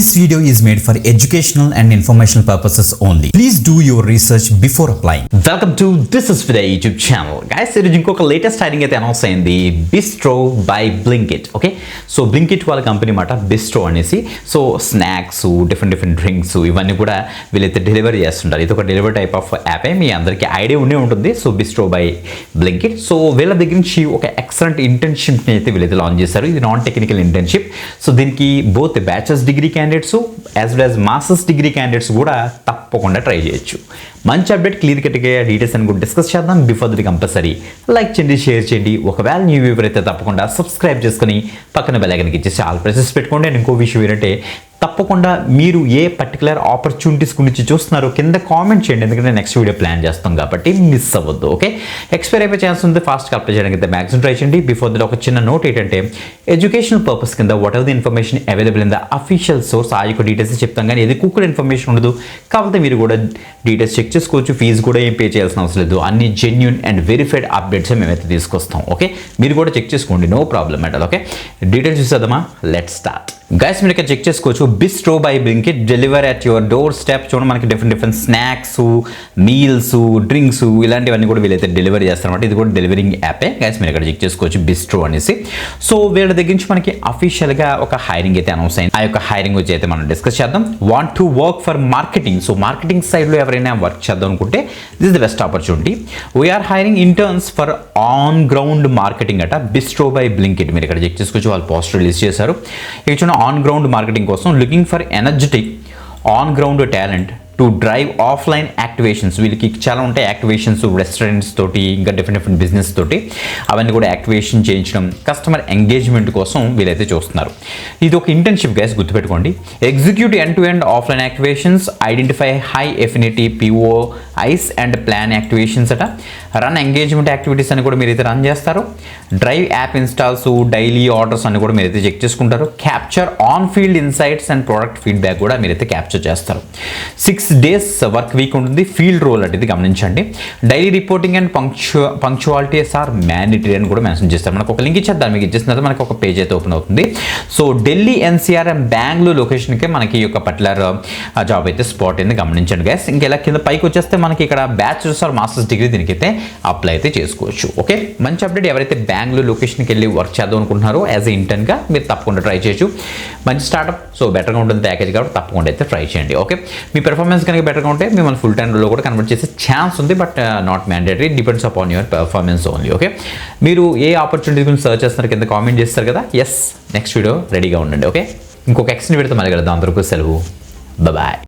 This video is made for educational and informational purposes only. Please do your research before applying. Welcome to This Is Vida YouTube channel. Guys, ఈరోజు ఇంకొక latest hiring అయితే announce అయింది, bistro by Blinkit. Okay, so Blinkit వాళ్ళ company మాట bistro అనేసి. So snacks, different drinks ఇవన్నీ కూడా వీళ్ళైతే డెలివరీ చేస్తుంటారు. ఇది ఒక డెలివరీ టైప్ ఆఫ్ యాపే, మీ అందరికీ ఐడియా ఉండే ఉంటుంది. So bistro by Blinkit. So వీళ్ళ దగ్గర నుంచి ఒక ఎక్సలెంట్ ఇంటర్న్షిప్ని అయితే వీళ్ళైతే లాంచ్ చేశారు. ఇది నాన్ టెక్నికల్ ఇంటర్న్షిప్. సో దీనికి both bachelors degree candidates as well as masters degree candidates కూడా తప్పకుండా ట్రై చేయొచ్చు. మంచి అప్డేట్, క్లియర్ కట్గా డీటెయిల్స్ అని కూడా డిస్కస్ చేద్దాం. బిఫోర్ ది కంపల్సరీ లైక్ చేయండి, షేర్ చేయండి. ఒకవేళ న్యూ వ్యూవర్ అయితే తప్పకుండా సబ్స్క్రైబ్ చేసుకుని పక్కన బెల్ ఐకాన్ ఇచ్చేసి ఆల్ ప్రెసెస్ పెట్టుకోండి. అండ్ ఇంకో విషయం ఏంటంటే, తప్పకుండా మీరు ఏ పర్టికులర్ ఆపర్చునిటీస్ గురించి చూస్తున్నారో కింద కామెంట్ చేయండి, ఎందుకంటే నెక్స్ట్ వీడియో ప్లాన్ చేస్తాం కాబట్టి మిస్ అవ్వద్దు. ఓకే, ఎక్స్పైర్ అయిపోయి ఛాన్స్ ఉంది, ఫాస్ట్గా అప్లై చేయడానికి అయితే మ్యాక్సిమం ట్రై చేయండి. బిఫోర్ దట్ ఒక చిన్న నోట్ ఏంటంటే, ఎడ్యుకేషనల్ పర్పస్ కింద what ever the information available in the official source, ఆ యొక్క డీటెయిల్స్ చెప్తాం, కానీ ఇది కుక్కడ్ ఇన్ఫర్మేషన్ ఉండదు. కాకపోతే మీరు కూడా డీటెయిల్స్ చెక్ చేసుకోవచ్చు, ఫీజు కూడా ఏం పే చేయాల్సిన అవసరం లేదు. అన్ని జెన్యూన్ అండ్ వెరిఫైడ్ అప్డేట్స్ మేమైతే తీసుకొస్తాం. ఓకే, మీరు కూడా చెక్ చేసుకోండి, no problem at all. Okay, details చూసేద్దామా, లెట్స్ స్టార్ట్. గైస్, మీరు ఇక్కడ చెక్ చేసుకోవచ్చు, Bistro by Blinkit deliver at your door step. చూడండి, మనకి డిఫరెంట్ స్నాక్స్, మీల్స్, డ్రింక్స్ ఇలాంటివన్నీ కూడా వీళ్ళైతే డెలివరీ చేస్తారన్నమాట. ఇది కూడా డెలివరింగ్ యాపే. గైస్, మీరు ఇక్కడ చెక్ చేసుకోవచ్చు బిస్ట్రో అనేసి. సో వీళ్ళ దగ్గర నుంచి మనకి అఫీషియల్గా ఒక హైరింగ్ అయితే అనౌన్స్ అయింది. ఆ యొక్క హైరింగ్ వచ్చి అయితే మనం డిస్కస్ చేద్దాం. Want to work for marketing. So marketing సైడ్లో ఎవరైనా వర్క్ చేద్దాం అనుకుంటే this is the best opportunity. We are hiring interns for on ground marketing అట, బిస్ట్రో బై బ్లింకిట్. మీరు ఇక్కడ చెక్ చేసుకోవచ్చు, వాళ్ళు పోస్ట్ రిలీజ్ చేశారు. ఇక చూడండి, ఆన్ గ్రౌండ్ మార్కెటింగ్ కోసం looking for energetic on ground talent to drive offline activations. వీళ్ళకి చాలా ఉంటాయి యాక్టివేషన్స్, రెస్టారెంట్స్ తోటి, ఇంకా డిఫరెంట్ బిజినెస్ తోటి అవన్నీ కూడా యాక్టివేషన్ చేయించడం, కస్టమర్ ఎంగేజ్మెంట్ కోసం వీళ్ళైతే చూస్తున్నారు. ఇది ఒక ఇంటర్న్షిప్ గైస్, గుర్తుపెట్టుకోండి. Execute end to end offline activations, identify high affinity POIs and plan activations అట, రన్ ఎంగేజ్మెంట్ యాక్టివిటీస్ అని కూడా మీరైతే రన్ చేస్తారు. Drive app installs, daily orders అని కూడా మీరైతే చెక్ చేసుకుంటారు. Capture on field insights and product feedback కూడా మీరైతే క్యాప్చర్ చేస్తారు. 6 days వర్క్ వీక్ ఉంటుంది. ఫీల్డ్ రోల్ అంటే ఇది గమనించండి. Daily reporting and punctualities are mandatory అని కూడా మెన్షన్ చేస్తారు. మనకు ఒక లింక్ ఇచ్చేద్దాం, మీకు ఇచ్చేసిన తర్వాత మనకు ఒక పేజ్ అయితే ఓపెన్ అవుతుంది. So Delhi NCR and Bengaluru లొకేషన్కే మనకి ఈ యొక్క పర్టికులర్ జాబ్ అయితే స్పాట్ అయింది, గమనించండి గైస్. ఇంకెలా కింద పైకి వచ్చేస్తే మనకి ఇక్కడ బ్యాచిలర్స్ ఆర్ మాస్టర్స్ డిగ్రీ దీనికైతే అప్లై అయితే చేసుకోవచ్చు. ఓకే, మంచి అప్డేట్. ఎవరైతే బెంగళూరు లొకేషన్కి వెళ్ళి వర్క్ చేద్దాం అనుకుంటున్నారో యాజ్ ఏ ఇంటర్న్గా మీరు తప్పకుండా ట్రై చేయొచ్చు. మంచి స్టార్ట్అప్, సో బెటర్గా ఉంటుంది ప్యాకేజ్ కాబట్టి తప్పకుండా అయితే ట్రై చేయండి. ఓకే, మీ పెర్ఫార్మెన్స్ కనుక బెటర్గా ఉంటే మిమ్మల్ని ఫుల్ టైంలో కూడా కన్వర్ట్ చేసే ఛాన్స్ ఉంది, but not mandatory, depends upon your performance only. Okay, మీరు ఏ ఆపర్చునిటీ గురించి సర్చ్ చేస్తున్నారు కింద కామెంట్ చేస్తారు కదా. ఎస్, నెక్స్ట్ వీడియో రెడీగా ఉండండి. ఓకే, ఇంకొక ఎక్స్ని పెడితే మళ్ళీ కలుద్దాం. అందరికీ సెలవు, బాయ్.